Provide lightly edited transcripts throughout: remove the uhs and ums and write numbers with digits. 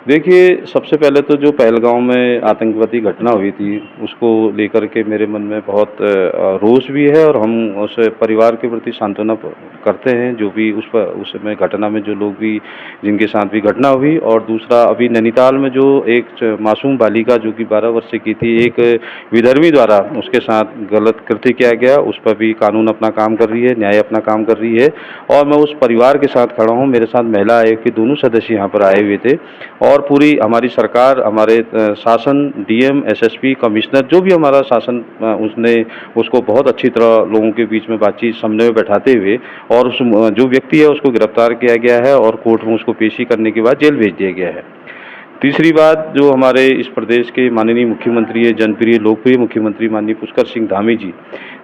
देखिए, सबसे पहले तो जो पहलगाँव में आतंकवादी घटना हुई थी, उसको लेकर के मेरे मन में बहुत रोष भी है और हम उस परिवार के प्रति सांत्वना करते हैं, जो भी उस समय घटना में जो लोग भी जिनके साथ भी घटना हुई। और दूसरा, अभी नैनीताल में जो एक मासूम बालिका जो कि 12 वर्ष की थी, एक विधर्मी द्वारा उसके साथ गलत कृत्य किया गया, उस पर भी कानून अपना काम कर रही है, न्याय अपना काम कर रही है। और मैं उस परिवार के साथ खड़ा हूँ। मेरे साथ महिला आयोग के दोनों सदस्य यहाँ पर आए हुए थे और पूरी हमारी सरकार, हमारे शासन, डीएम, एसएसपी, कमिश्नर, जो भी हमारा शासन, उसने उसको बहुत अच्छी तरह लोगों के बीच में बातचीत समन्वय में बैठाते हुए और उस जो व्यक्ति है उसको गिरफ्तार किया गया है और कोर्ट में उसको पेशी करने के बाद जेल भेज दिया गया है। तीसरी बात, जो हमारे इस प्रदेश के माननीय मुख्यमंत्री है, जनप्रिय लोकप्रिय मुख्यमंत्री माननीय पुष्कर सिंह धामी जी,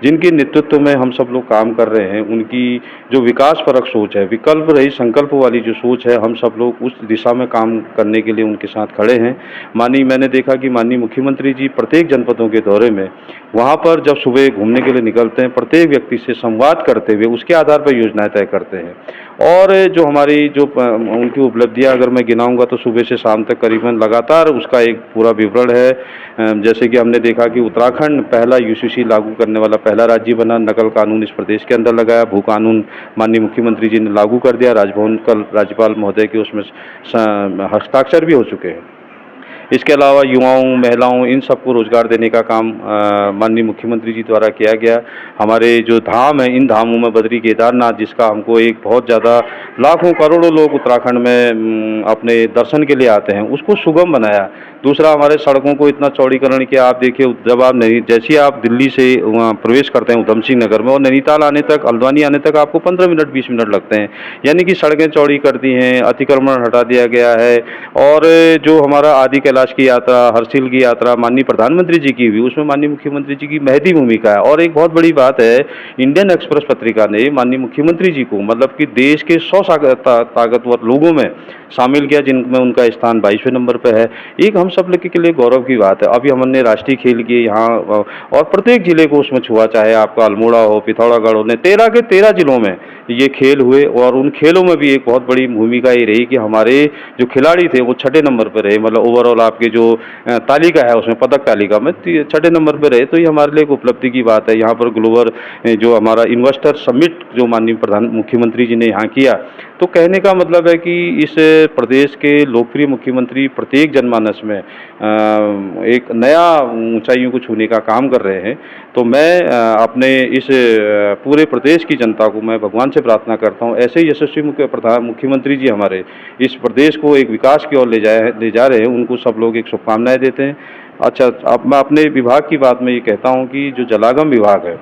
जिनके नेतृत्व में हम सब लोग काम कर रहे हैं, उनकी जो विकास परक सोच है, विकल्प रहित संकल्प वाली जो सोच है, हम सब लोग उस दिशा में काम करने के लिए उनके साथ खड़े हैं। मैंने देखा कि माननीय मुख्यमंत्री जी प्रत्येक जनपदों के दौरे में वहाँ पर जब सुबह घूमने के लिए निकलते हैं, प्रत्येक व्यक्ति से संवाद करते हुए उसके आधार पर योजनाएं तय करते हैं। और जो हमारी जो उनकी उपलब्धियां अगर मैं गिनाऊंगा तो सुबह से शाम तक करीबन लगातार उसका एक पूरा विवरण है। जैसे कि हमने देखा कि उत्तराखंड पहला यूसीसी लागू करने वाला पहला राज्य बना, नकल कानून इस प्रदेश के अंदर लगाया, भू कानून माननीय मुख्यमंत्री जी ने लागू कर दिया, राजभवन कल राज्यपाल महोदय के उसमें हस्ताक्षर भी हो चुके हैं। इसके अलावा युवाओं, महिलाओं, इन सबको रोजगार देने का काम माननीय मुख्यमंत्री जी द्वारा किया गया। हमारे जो धाम है, इन धामों में बद्री केदारनाथ, जिसका हमको एक बहुत ज़्यादा लाखों करोड़ों लोग उत्तराखंड में अपने दर्शन के लिए आते हैं, उसको सुगम बनाया। दूसरा, हमारे सड़कों को इतना चौड़ीकरण किया। आप देखिए, जब आप नहीं जैसे ही आप दिल्ली से वहाँ प्रवेश करते हैं उधम सिंह नगर में, और नैनीताल आने तक, हल्द्वानी आने तक आपको 15 मिनट 20 मिनट लगते हैं। यानी कि सड़कें चौड़ी कर दी हैं, अतिक्रमण हटा दिया गया है। और जो हमारा आदि कैलाश की यात्रा, हर्षिल की यात्रा माननीय प्रधानमंत्री जी की हुई, उसमें माननीय मुख्यमंत्री जी की महती भूमिका है। और एक बहुत बड़ी बात है, इंडियन एक्सप्रेस पत्रिका ने माननीय मुख्यमंत्री जी को मतलब कि देश के 100 ताकतवर लोगों में शामिल किया, जिनमें उनका स्थान 22वें नंबर पर है। एक हम सब लोग के लिए गौरव की बात है। अभी हमने राष्ट्रीय खेल किए यहाँ और प्रत्येक जिले को उसमें छुआ, चाहे आपका अल्मोड़ा हो, पिथौरागढ़ हो, 13 के 13 जिलों में ये खेल हुए। और उन खेलों में भी एक बहुत बड़ी भूमिका ये रही कि हमारे जो खिलाड़ी थे वो 6ठे नंबर पर रहे। मतलब ओवरऑल आपके जो तालिका है उसमें, पदक तालिका में 6ठे नंबर पर रहे। तो ये हमारे लिए एक उपलब्धि की बात है। यहाँ पर ग्लोबल जो हमारा इन्वेस्टर समिट जो माननीय प्रधान मुख्यमंत्री जी ने यहाँ किया, तो कहने का मतलब है कि इस प्रदेश के लोकप्रिय मुख्यमंत्री प्रत्येक जनमानस में एक नया ऊंचाइयों को छूने का काम कर रहे हैं। तो मैं अपने इस पूरे प्रदेश की जनता को मैं भगवान से प्रार्थना करता हूँ, ऐसे ही यशस्वी मुख्यमंत्री जी हमारे इस प्रदेश को एक विकास की ओर ले जा रहे हैं, उनको सब लोग एक शुभकामनाएं देते हैं। अच्छा, अब मैं अपने विभाग की बात में ये कहता हूँ कि जो जलागम विभाग है,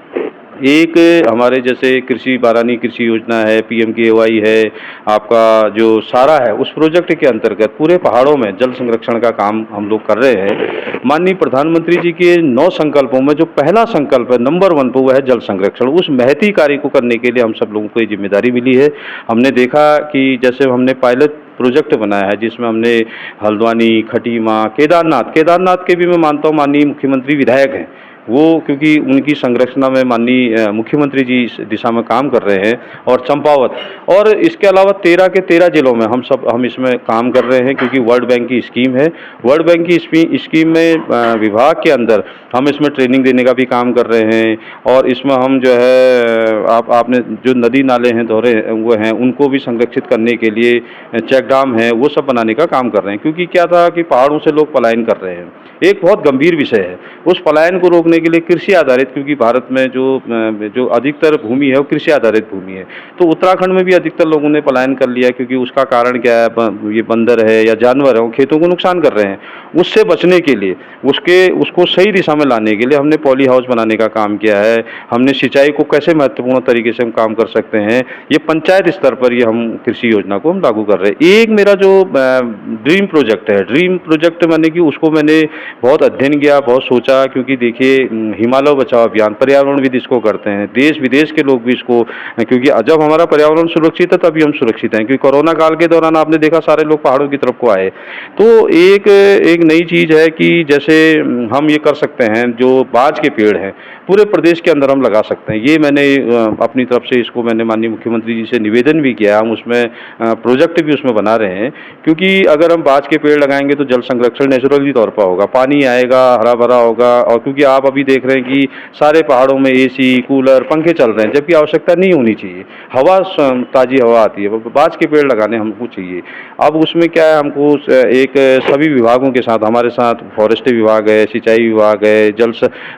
एक हमारे जैसे कृषि बारानी कृषि योजना है, पीएमकेवाई है, आपका जो सारा है, उस प्रोजेक्ट के अंतर्गत पूरे पहाड़ों में जल संरक्षण का काम हम लोग कर रहे हैं। माननीय प्रधानमंत्री जी के 9 संकल्पों में जो पहला संकल्प है, नंबर 1 पर, वो है जल संरक्षण। उस महती कार्य को करने के लिए हम सब लोगों को ये जिम्मेदारी मिली है। हमने देखा कि जैसे हमने पायलट प्रोजेक्ट बनाया है, जिसमें हमने हल्द्वानी, खटीमा, केदारनाथ के भी मैं मानता हूँ माननीय मुख्यमंत्री विधायक हैं वो, क्योंकि उनकी संरचना में माननीय मुख्यमंत्री जी इस दिशा में काम कर रहे हैं। और चंपावत, और इसके अलावा 13 के 13 जिलों में हम इसमें काम कर रहे हैं, क्योंकि वर्ल्ड बैंक की स्कीम है। वर्ल्ड बैंक की स्कीम में विभाग के अंदर हम इसमें ट्रेनिंग देने का भी काम कर रहे हैं। और इसमें हम जो है आपने जो नदी नाले हैं दौरे वो हैं, उनको भी संरक्षित करने के लिए चेक डैम है, वो सब बनाने का काम कर रहे हैं। क्योंकि क्या था कि पहाड़ों से लोग पलायन कर रहे हैं, एक बहुत गंभीर विषय है। उस पलायन को रोकने के लिए कृषि आधारित, क्योंकि भारत में जो अधिकतर भूमि है वो कृषि आधारित भूमि है, तो उत्तराखंड में भी अधिकतर लोगों ने पलायन कर लिया। क्योंकि उसका कारण क्या है, ये बंदर है या जानवर है, वो खेतों को नुकसान कर रहे हैं। उससे बचने के लिए, उसको सही दिशा में लाने के लिए हमने पॉली हाउस बनाने का काम किया है। हमने सिंचाई को कैसे महत्वपूर्ण तरीके से हम काम कर सकते हैं, ये पंचायत स्तर पर ये हम कृषि योजना को हम लागू कर रहे हैं। एक मेरा जो ड्रीम प्रोजेक्ट है, ड्रीम प्रोजेक्ट मैंने कि उसको मैंने बहुत अध्ययन किया, बहुत सोचा। क्योंकि देखिए, हिमालय बचाओ अभियान, पर्यावरणविद इसको करते हैं, देश विदेश के लोग भी इसको, क्योंकि जब हमारा पर्यावरण सुरक्षित है तभी हम सुरक्षित हैं। क्योंकि कोरोना काल के दौरान आपने देखा सारे लोग पहाड़ों की तरफ को आए। तो एक नई चीज़ है कि जैसे हम ये कर सकते हैं, जो बाज के पेड़ हैं, पूरे प्रदेश के अंदर हम लगा सकते हैं। ये मैंने अपनी तरफ से इसको मैंने माननीय मुख्यमंत्री जी से निवेदन भी किया। हम उसमें प्रोजेक्ट भी उसमें बना रहे हैं, क्योंकि अगर हम बाँज के पेड़ लगाएंगे तो जल संरक्षण नेचुरली तौर पर होगा, पानी आएगा, हरा भरा होगा। और क्योंकि आप अभी देख रहे हैं कि सारे पहाड़ों में एसी, कूलर, पंखे चल रहे हैं, जबकि आवश्यकता नहीं होनी चाहिए। हवा ताज़ी हवा आती है, बाँज के पेड़ लगाने हमको चाहिए। अब उसमें क्या है, हमको एक सभी विभागों के साथ, हमारे साथ फॉरेस्ट्री विभाग है, सिंचाई विभाग है,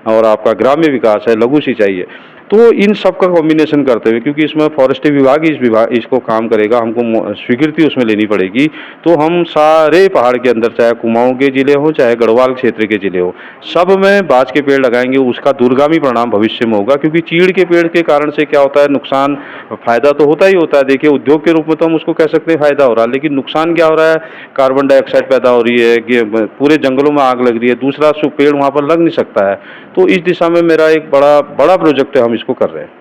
और आपका ग्राम्य विकास है, लघु सिंचाई है। तो इन सब का कॉम्बिनेशन करते हुए, क्योंकि इसमें फॉरेस्ट्री विभाग ही इसको काम करेगा, हमको स्वीकृति उसमें लेनी पड़ेगी। तो हम सारे पहाड़ के अंदर, चाहे कुमाऊं के जिले हो, चाहे गढ़वाल क्षेत्र के जिले हो, सब में बाँज के पेड़ लगाएंगे। उसका दूरगामी परिणाम भविष्य में होगा, क्योंकि चीड़ के पेड़ के कारण से क्या होता है, नुकसान, फायदा तो होता ही होता है। देखिए, उद्योग के रूप में तो हम उसको कह सकते हैं फायदा हो रहा है, लेकिन नुकसान क्या हो रहा है, कार्बन डाइऑक्साइड पैदा हो रही है, कि पूरे जंगलों में आग लग रही है, दूसरा पेड़ वहाँ पर लग नहीं सकता है। तो इस दिशा में मेरा एक बड़ा प्रोजेक्ट है, हम इसको कर रहे हैं।